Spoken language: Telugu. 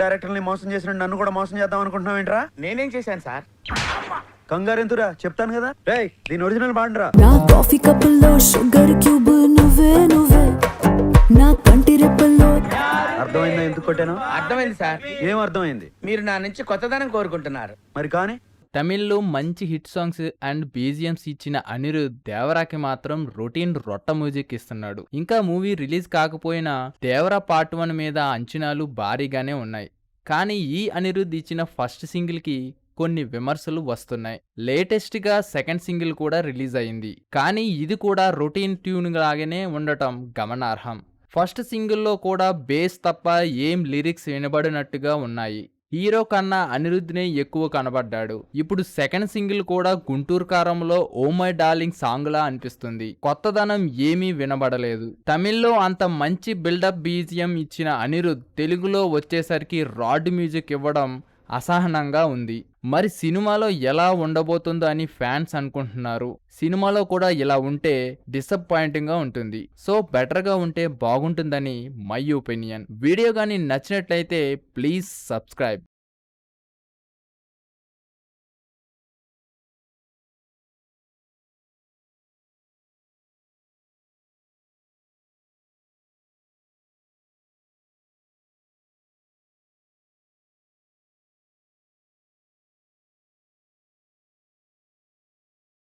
డైరెక్టర్ని మోసం చేసిన నన్ను కూడా మోసం చేద్దాం అనుకుంటున్నావు ఏంట్రా? నేనేం చేశాను సార్? కంగారు ఎందురా చెప్తాను కదా. రేయ్ దీని ఒరిజినల్ బాండ్రా. నా కాఫీ కప్పుల్లో షుగర్ క్యూబ్ నువ్వే నువ్వే నా కంటి రెప్పల్లో. అర్థమైందా ఎందుకు కొట్టాను? అర్థమైంది సార్. ఏం అర్థమైంది? మీరు నా నుంచి కొత్తదనం కోరుకుంటున్నారు. మరి కానీ తమిళ్లో మంచి హిట్ సాంగ్స్ అండ్ బీజిఎంస్ ఇచ్చిన అనిరుద్ దేవరాకి మాత్రం రొటీన్ రొట్ట మ్యూజిక్ ఇస్తున్నాడు. ఇంకా మూవీ రిలీజ్ కాకపోయినా దేవరా పార్ట్ 1 మీద అంచనాలు భారీగానే ఉన్నాయి. కానీ ఈ అనిరుద్ ఇచ్చిన ఫస్ట్ సింగిల్ కి కొన్ని విమర్శలు వస్తున్నాయి. లేటెస్ట్ గా సెకండ్ సింగిల్ కూడా రిలీజ్ అయింది. కానీ ఇది కూడా రొటీన్ ట్యూన్ లాగానే ఉండటం గమనార్హం. ఫస్ట్ సింగిల్లో కూడా బేస్ తప్ప ఏం లిరిక్స్ వినబడినట్టుగా ఉన్నాయి. హీరో కన్నా అనిరుద్నే ఎక్కువ కనబడ్డాడు. ఇప్పుడు సెకండ్ సింగిల్ కూడా గుంటూరు కారంలో ఓ మై డార్లింగ్ సాంగ్ లా అనిపిస్తుంది. కొత్తదనం ఏమీ వినబడలేదు. తమిళ్లో అంత మంచి బిల్డప్ బీజిఎం ఇచ్చిన అనిరుద్ తెలుగులో వచ్చేసరికి రాడ్ మ్యూజిక్ ఇవ్వడం అసహనంగా ఉంది. మరి సినిమాలో ఎలా ఉండబోతుందో అని ఫ్యాన్స్ అనుకుంటున్నారు. సినిమాలో కూడా ఇలా ఉంటే డిసప్పాయింటింగ్ గా ఉంటుంది. సో బెటర్ గా ఉంటే బాగుంటుందని మై ఒపీనియన్. వీడియో కానీ నచ్చినట్లయితే ప్లీజ్ సబ్స్క్రైబ్.